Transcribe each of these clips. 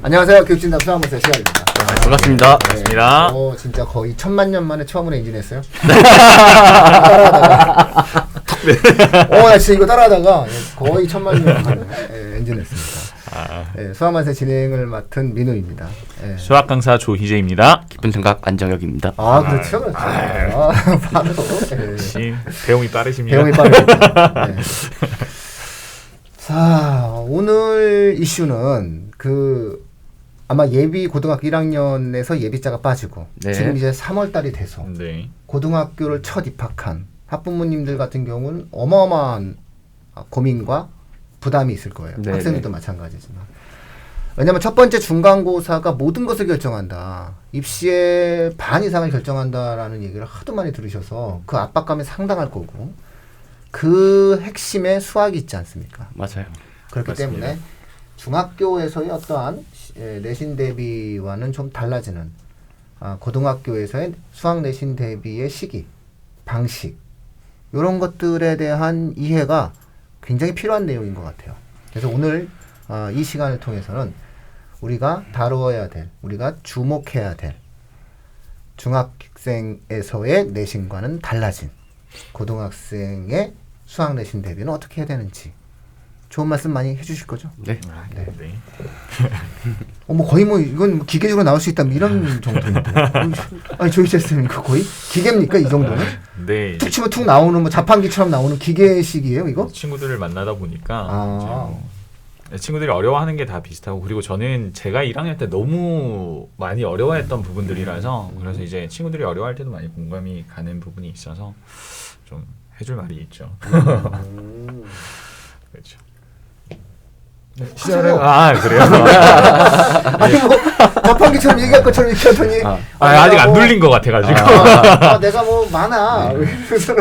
안녕하세요. 교육진담 수학문서 시간입니다. 반갑습니다. 반갑습니다. 진짜 거의 1000만 년 만에 처음으로 엔진했어요. 나 진짜 이거 따라하다가 거의 1000만 년 만에 엔진했습니다. 수학만세 진행을 맡은 민우입니다. 수학 강사 조희재입니다. 깊은 생각 안정혁입니다. 그렇죠. 바로. 배움이 빠르십니다. 배움이 빠릅니다. 자, 오늘 이슈는 아마 예비 고등학교 1학년에서 예비자가 빠지고 지금 이제 3월 달이 돼서 고등학교를 첫 입학한 학부모님들 같은 경우는 어마어마한 고민과 부담이 있을 거예요. 학생들도 마찬가지지만. 왜냐하면 첫 번째 중간고사가 모든 것을 결정한다. 입시의 반 이상을 결정한다라는 얘기를 하도 많이 들으셔서 그 압박감이 상당할 거고 그 핵심에 수학이 있지 않습니까? 맞아요. 그렇기 맞습니다. 때문에 중학교에서의 어떠한 내신 대비와는 좀 달라지는 고등학교에서의 수학 내신 대비의 시기, 방식 이런 것들에 대한 이해가 굉장히 필요한 내용인 것 같아요. 그래서 오늘 이 시간을 통해서는 우리가 다루어야 될, 우리가 주목해야 될 중학생에서의 내신과는 달라진 고등학생의 수학 내신 대비는 어떻게 해야 되는지 좋은 말씀 많이 해주실 거죠? 네. 거의 이건 기계적으로 나올 수 있다 이런 정도인데. 아니 조희재 쌤 거의 기계입니까 이 정도는? 네. 툭 치면 툭 나오는 자판기처럼 나오는 기계식이에요 이거? 친구들을 만나다 보니까 친구들이 어려워하는 게 다 비슷하고 그리고 저는 제가 1학년 때 너무 많이 어려워했던 부분들이라서 그래서 이제 친구들이 어려워할 때도 많이 공감이 가는 부분이 있어서 좀 해줄 말이 있죠. 그렇죠. 시작을 그래요? 아니 자판기처럼 얘기할 것처럼 이렇게 하더니 아직 안 눌린 것 같아가지고 내가 많아.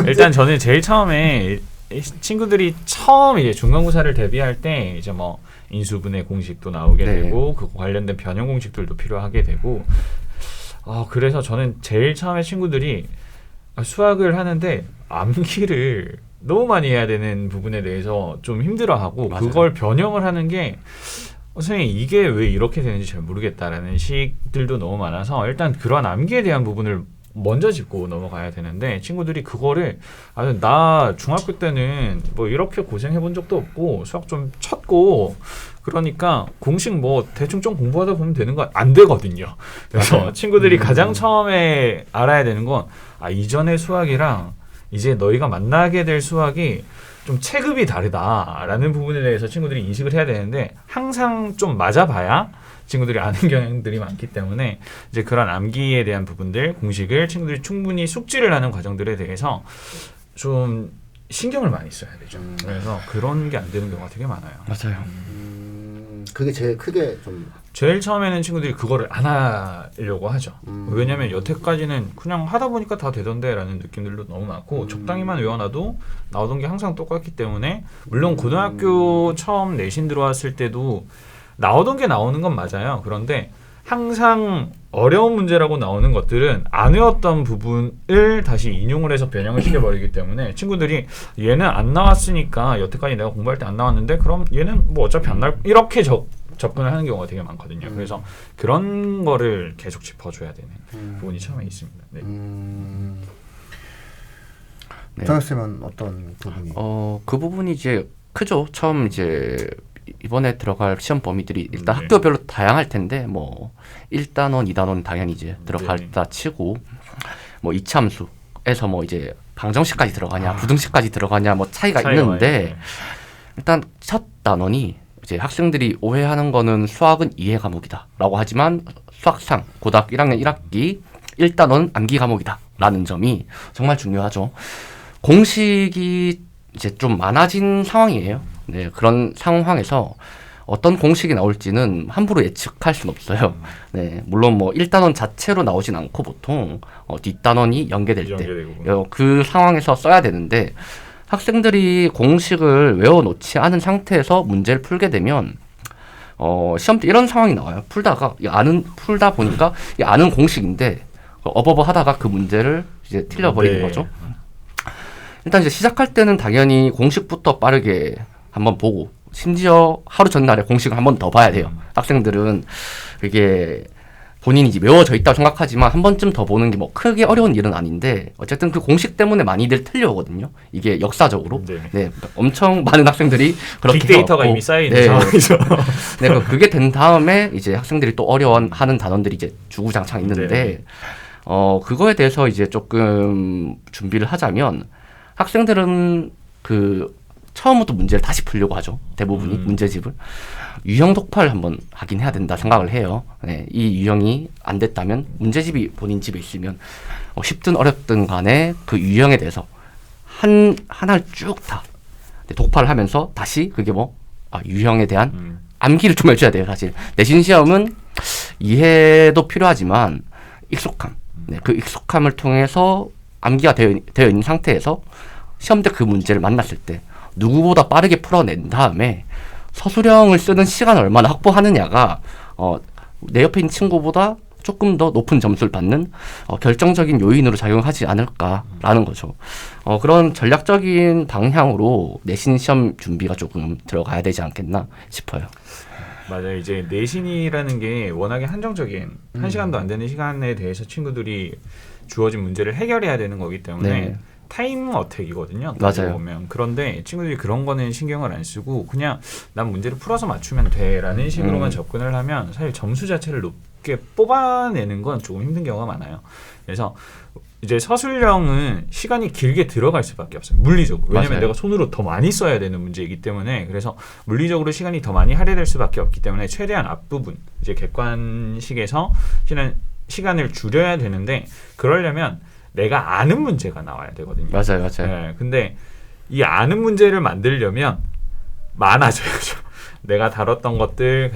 일단 저는 제일 처음에 친구들이 처음 이제 중간고사를 대비할 때 이제 뭐 인수분해 공식도 나오게 되고 그 관련된 변형 공식들도 필요하게 되고 그래서 저는 제일 처음에 친구들이 수학을 하는데 암기를 너무 많이 해야 되는 부분에 대해서 좀 힘들어하고 그걸 변형을 하는 게 선생님 이게 왜 이렇게 되는지 잘 모르겠다라는 식들도 너무 많아서 일단 그런 암기에 대한 부분을 먼저 짚고 넘어가야 되는데 친구들이 그거를 나 중학교 때는 뭐 이렇게 고생해 본 적도 없고 수학 좀 쳤고 그러니까 공식 뭐 대충 좀 공부하다 보면 되는 거 안 되거든요. 그래서 친구들이 가장 처음에 알아야 되는 건 이전의 수학이랑 이제 너희가 만나게 될 수학이 좀 체급이 다르다라는 부분에 대해서 친구들이 인식을 해야 되는데 항상 좀 맞아봐야 친구들이 아는 경향들이 많기 때문에 이제 그런 암기에 대한 부분들, 공식을 친구들이 충분히 숙지를 하는 과정들에 대해서 좀 신경을 많이 써야 되죠. 그래서 그런 게 안 되는 경우가 되게 많아요. 맞아요. 그게 제일 크게 좀 제일 처음에는 친구들이 그거를 안 하려고 하죠. 왜냐면 여태까지는 그냥 하다 보니까 다 되던데 라는 느낌들도 너무 많고 적당히만 외워놔도 나오던 게 항상 똑같기 때문에 물론 고등학교 처음 내신 들어왔을 때도 나오던 게 나오는 건 맞아요. 그런데 항상 어려운 문제라고 나오는 것들은 안 외웠던 부분을 다시 인용을 해서 변형을 시켜버리기 때문에 친구들이 얘는 안 나왔으니까 여태까지 내가 공부할 때 안 나왔는데 그럼 얘는 뭐 어차피 안 나올 이렇게 접근을 하는 경우가 되게 많거든요. 그래서 그런 거를 계속 짚어줘야 되는 부분이 처음에 있습니다. 정혁 쌤은 어떤 부분이? 그 부분이 이제 크죠. 처음 이제 이번에 들어갈 시험 범위들이 일단 학교별로 다양할 텐데 뭐 1단원, 2단원 당연히 이제 들어갈다 치고 뭐 이참수에서 뭐 이제 방정식까지 들어가냐, 부등식까지 들어가냐 뭐 차이가 있는데 일단 첫 단원이 이제 학생들이 오해하는 거는 수학은 이해 과목이다라고 하지만 수학상 고등학교 1학년 1학기 1단원 암기 과목이다라는 점이 정말 중요하죠. 공식이 이제 좀 많아진 상황이에요. 네, 그런 상황에서 어떤 공식이 나올지는 함부로 예측할 수는 없어요. 네, 물론 뭐 1단원 자체로 나오진 않고 보통 뒷단원이 연계될 때 그 상황에서 써야 되는데 학생들이 공식을 외워놓지 않은 상태에서 문제를 풀게 되면 시험 때 이런 상황이 나와요. 풀다 보니까 아는 공식인데 어버버 하다가 그 문제를 이제 틀려버리는 거죠. 일단 이제 시작할 때는 당연히 공식부터 빠르게 한번 보고 심지어 하루 전날에 공식을 한 번 더 봐야 돼요. 학생들은 그게 본인이 이제 외워져 있다고 생각하지만 한 번쯤 더 보는 게 뭐 크게 어려운 일은 아닌데 어쨌든 그 공식 때문에 많이들 틀려오거든요. 이게 역사적으로. 네, 엄청 많은 학생들이 그렇게 빅데이터가 이미 쌓여 있는 네. 상황이죠. 네, 그게 된 다음에 이제 학생들이 또 어려워하는 단원들이 이제 주구장창 있는데 그거에 대해서 이제 조금 준비를 하자면 학생들은 그 처음부터 문제를 다시 풀려고 하죠. 대부분이 문제집을. 유형 독파를 한번 하긴 해야 된다 생각을 해요. 네, 이 유형이 안 됐다면 문제집이 본인 집에 있으면 쉽든 어렵든 간에 그 유형에 대해서 하나를 쭉 다 독파를 하면서 다시 그게 유형에 대한 암기를 좀 해줘야 돼요. 사실 내신 시험은 이해도 필요하지만 익숙함, 그 익숙함을 통해서 암기가 되어 있는 상태에서 시험 때 그 문제를 만났을 때 누구보다 빠르게 풀어낸 다음에 서술형을 쓰는 시간을 얼마나 확보하느냐가 내 옆에 있는 친구보다 조금 더 높은 점수를 받는 결정적인 요인으로 작용하지 않을까라는 거죠. 그런 전략적인 방향으로 내신 시험 준비가 조금 들어가야 되지 않겠나 싶어요. 맞아요. 이제 내신이라는 게 워낙에 한정적인 1시간도 안 되는 시간에 대해서 친구들이 주어진 문제를 해결해야 되는 거기 때문에 네. 타임 어택이거든요. 맞아요. 보면. 그런데 친구들이 그런 거는 신경을 안 쓰고 그냥 난 문제를 풀어서 맞추면 돼라는 식으로만 접근을 하면 사실 점수 자체를 높게 뽑아내는 건 조금 힘든 경우가 많아요. 그래서 이제 서술형은 시간이 길게 들어갈 수밖에 없어요. 물리적으로. 왜냐면 맞아요. 내가 손으로 더 많이 써야 되는 문제이기 때문에 그래서 물리적으로 시간이 더 많이 할애될 수밖에 없기 때문에 최대한 앞부분 이제 객관식에서 시간을 줄여야 되는데 그러려면 내가 아는 문제가 나와야 되거든요. 맞아요. 네, 근데 이 아는 문제를 만들려면 많아져야죠. 내가 다뤘던 것들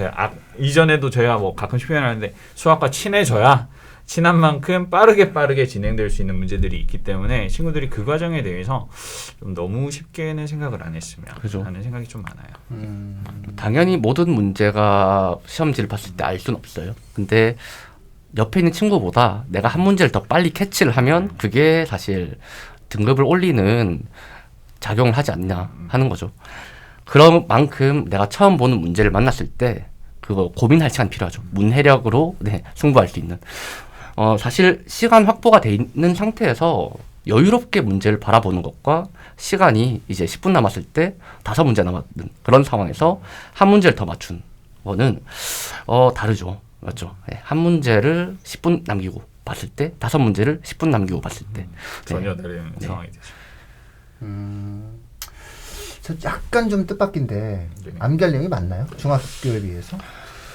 이전에도 저희가 가끔씩 표현하는데 수학과 친해져야 친한 만큼 빠르게 진행될 수 있는 문제들이 있기 때문에 친구들이 그 과정에 대해서 좀 너무 쉽게는 생각을 안 했으면 그죠. 하는 생각이 좀 많아요. 당연히 모든 문제가 시험지를 봤을 때 알 수는 없어요. 근데 옆에 있는 친구보다 내가 한 문제를 더 빨리 캐치를 하면 그게 사실 등급을 올리는 작용을 하지 않냐 하는 거죠. 그런 만큼 내가 처음 보는 문제를 만났을 때 그거 고민할 시간이 필요하죠. 문해력으로 승부할 수 있는. 사실 시간 확보가 돼 있는 상태에서 여유롭게 문제를 바라보는 것과 시간이 이제 10분 남았을 때 5문제 남았는 그런 상황에서 한 문제를 더 맞춘 거는 다르죠. 맞죠. 네, 한 문제를 10분 남기고 봤을 때 5문제를 10분 남기고 봤을 때 전혀 다른 상황이 되죠. 저 약간 좀 뜻밖인데 암기할 내용이 많나요? 중학교에 비해서?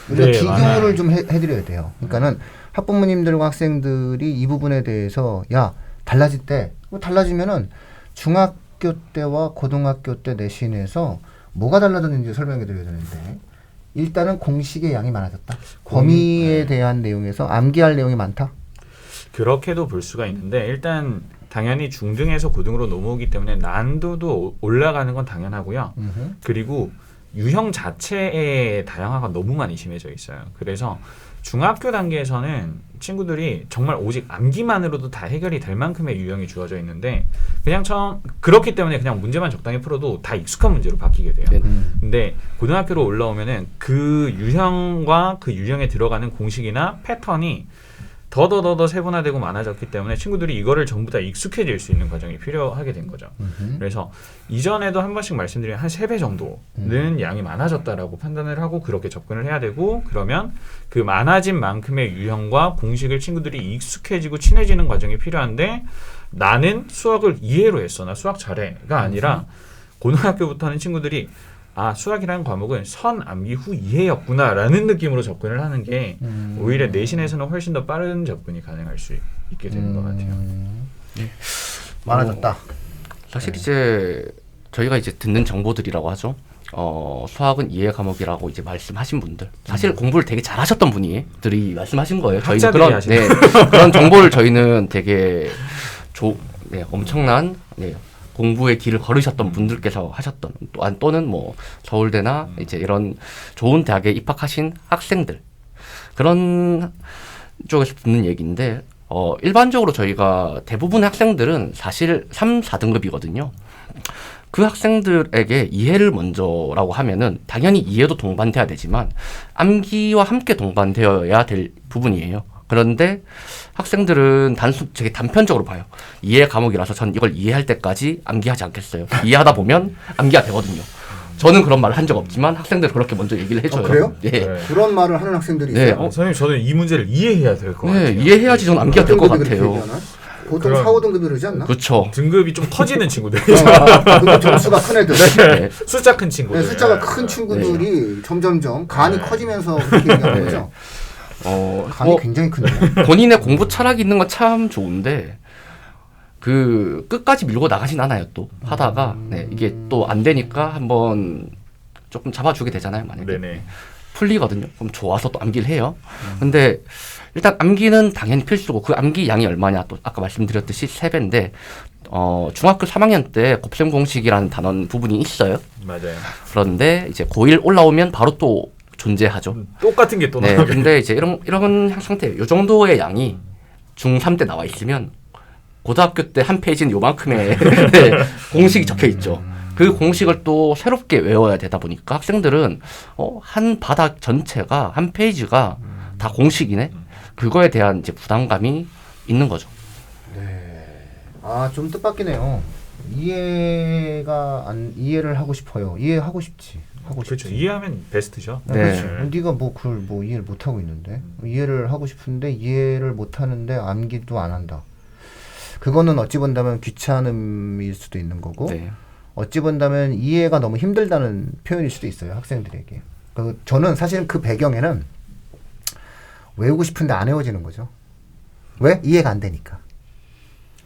네, 비교를 좀 해드려야 돼요. 그러니까는 학부모님들과 학생들이 이 부분에 대해서 달라질 때 달라지면은 중학교 때와 고등학교 때 내신에서 뭐가 달라졌는지 설명해 드려야 되는데 일단은 공식의 양이 많아졌다. 범위에 대한 내용에서 암기할 내용이 많다. 그렇게도 볼 수가 있는데 일단 당연히 중등에서 고등으로 넘어오기 때문에 난도도 올라가는 건 당연하고요. 그리고 유형 자체의 다양화가 너무 많이 심해져 있어요. 그래서 중학교 단계에서는 친구들이 정말 오직 암기만으로도 다 해결이 될 만큼의 유형이 주어져 있는데 그냥 그렇기 때문에 그냥 문제만 적당히 풀어도 다 익숙한 문제로 바뀌게 돼요. 근데 고등학교로 올라오면은 그 유형과 그 유형에 들어가는 공식이나 패턴이 더 세분화되고 많아졌기 때문에 친구들이 이거를 전부 다 익숙해질 수 있는 과정이 필요하게 된 거죠. 그래서 이전에도 한 번씩 말씀드린 한 3배 정도는 양이 많아졌다라고 판단을 하고 그렇게 접근을 해야 되고 그러면 그 많아진 만큼의 유형과 공식을 친구들이 익숙해지고 친해지는 과정이 필요한데 나는 수학을 이해로 했어. 나 수학 잘해가 아니라 고등학교부터는 친구들이 수학이라는 과목은 선 암기 후 이해였구나라는 느낌으로 접근을 하는 게 오히려 내신에서는 훨씬 더 빠른 접근이 가능할 수 있게 되는 것 같아요. 많아졌다. 사실 이제 저희가 이제 듣는 정보들이라고 하죠. 수학은 이해 과목이라고 이제 말씀하신 분들 사실 공부를 되게 잘하셨던 분들이 말씀하신 거예요. 저희는 그런 정보를 저희는 되게 엄청난 공부의 길을 걸으셨던 분들께서 하셨던 또는 서울대나 이제 이런 좋은 대학에 입학하신 학생들 그런 쪽에서 듣는 얘기인데 일반적으로 저희가 대부분의 학생들은 사실 3, 4등급이거든요. 그 학생들에게 이해를 먼저라고 하면은 당연히 이해도 동반돼야 되지만 암기와 함께 동반되어야 될 부분이에요. 그런데 학생들은 되게 단편적으로 봐요. 이해 과목이라서 전 이걸 이해할 때까지 암기하지 않겠어요. 이해하다 보면 암기가 되거든요. 저는 그런 말을 한 적 없지만 학생들 그렇게 먼저 얘기를 해줘요. 그래요? 예. 네. 그런 말을 하는 학생들이 네. 있어요. 선생님 저는 이 문제를 이해해야 될 것 같아요. 이해해야지 저는 암기가 될 것 같아요. 보통 4, 5등급이 그러지 않나? 그렇죠. 등급이 좀 터지는 친구들. 근데 점수가 큰 애들. 네. 숫자 큰 친구들. 네, 숫자가 큰 친구들이 점점점 간이 커지면서 그렇게 얘기하는 거죠. 간이 굉장히 큰데. 본인의 공부 철학이 있는 건 참 좋은데 그 끝까지 밀고 나가진 않아요. 또 하다가 이게 또 안 되니까 한번 조금 잡아주게 되잖아요. 만약에 네네. 풀리거든요. 그럼 좋아서 또 암기를 해요. 근데 일단 암기는 당연히 필수고 그 암기 양이 얼마냐 또 아까 말씀드렸듯이 3배인데 중학교 3학년 때 곱셈 공식이라는 단원 부분이 있어요. 맞아요. 그런데 이제 고1 올라오면 바로 또 존재하죠. 똑같은 게 또 네, 나오게. 근데 이제 이런 상태, 요 정도의 양이 중3 때 나와 있으면 고등학교 때 한 페이지는 요만큼의 네, 공식이 적혀 있죠. 그 공식을 또 새롭게 외워야 되다 보니까 학생들은 한 바닥 전체가 한 페이지가 다 공식이네. 그거에 대한 이제 부담감이 있는 거죠. 네. 좀 뜻밖이네요. 이해를 하고 싶어요. 이해하고 싶지. 그렇죠. 이해하면 베스트죠. 네. 그렇죠. 네가 그걸 이해를 못 하고 있는데 이해를 하고 싶은데 이해를 못 하는데 암기도 안 한다. 그거는 어찌 본다면 귀찮음일 수도 있는 거고 어찌 본다면 이해가 너무 힘들다는 표현일 수도 있어요. 학생들에게. 저는 사실은 그 배경에는 외우고 싶은데 안 외워지는 거죠. 왜? 이해가 안 되니까.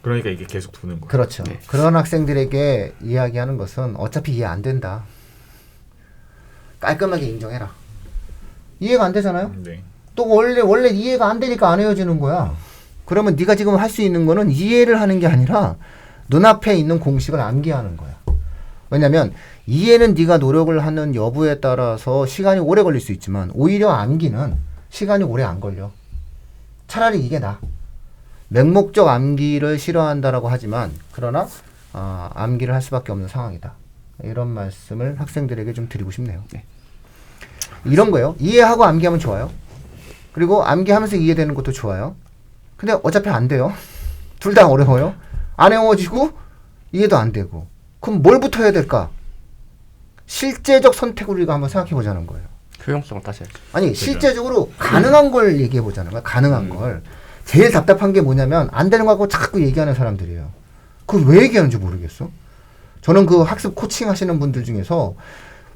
그러니까 이게 계속 두는 거예요. 그렇죠. 그런 학생들에게 이야기하는 것은 어차피 이해 안 된다. 깔끔하게 인정해라. 이해가 안 되잖아요. 네. 또 원래 이해가 안 되니까 안 외워지는 거야. 그러면 네가 지금 할 수 있는 거는 이해를 하는 게 아니라 눈앞에 있는 공식을 암기하는 거야. 왜냐면 이해는 네가 노력을 하는 여부에 따라서 시간이 오래 걸릴 수 있지만 오히려 암기는 시간이 오래 안 걸려. 차라리 이게 나아. 맹목적 암기를 싫어한다라고 하지만 그러나 암기를 할 수밖에 없는 상황이다. 이런 말씀을 학생들에게 좀 드리고 싶네요. 이런 거예요. 이해하고 암기하면 좋아요. 그리고 암기하면서 이해되는 것도 좋아요. 근데 어차피 안 돼요. 둘 다 어려워요. 안 외워지고 이해도 안 되고. 그럼 뭘부터 해야 될까? 실제적 선택을 우리가 한번 생각해 보자는 거예요. 효용성을 따져야죠. 아니 실제적으로 가능한 걸 얘기해 보자는 거야. 가능한 걸. 제일 답답한 게 뭐냐면 안 되는 거 갖고 자꾸 얘기하는 사람들이에요. 그걸 왜 얘기하는지 모르겠어. 저는 그 학습 코칭 하시는 분들 중에서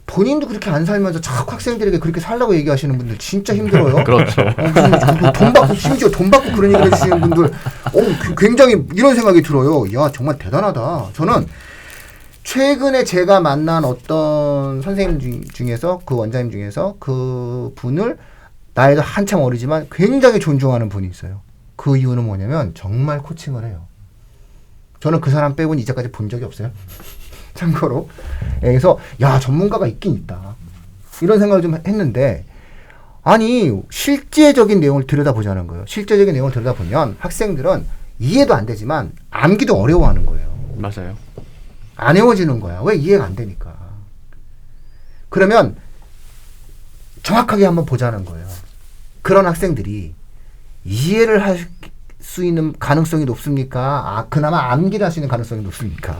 본인도 그렇게 안 살면서 자꾸 학생들에게 그렇게 살라고 얘기하시는 분들 진짜 힘들어요. 그렇죠. 돈 받고 심지어 돈 받고 그런 얘기를 해주시는 분들 굉장히 이런 생각이 들어요. 야 정말 대단하다. 저는 최근에 제가 만난 어떤 선생님 중에서 그 원장님 중에서 그 분을 나이도 한참 어리지만 굉장히 존중하는 분이 있어요. 그 이유는 뭐냐면 정말 코칭을 해요. 저는 그 사람 빼고는 이제까지 본 적이 없어요. 참고로. 그래서 야 전문가가 있긴 있다. 이런 생각을 좀 했는데 아니 실제적인 내용을 들여다보자는 거예요. 실제적인 내용을 들여다보면 학생들은 이해도 안 되지만 암기도 어려워하는 거예요. 맞아요. 안 외워지는 거야. 왜? 이해가 안 되니까. 그러면 정확하게 한번 보자는 거예요. 그런 학생들이 이해를 할 수 있는 가능성이 높습니까? 그나마 암기를 할 수 있는 가능성이 높습니까?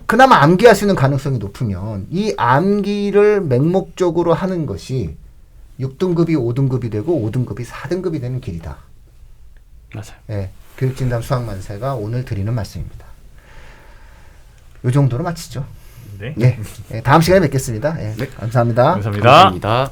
그나마 암기할 수 있는 가능성이 높으면 이 암기를 맹목적으로 하는 것이 6등급이 5등급이 되고 5등급이 4등급이 되는 길이다. 맞아요. 네, 교육진담 수학만세가 오늘 드리는 말씀입니다. 이 정도로 마치죠. 네. 네, 다음 시간에 뵙겠습니다. 네, 감사합니다. 감사합니다. 감사합니다.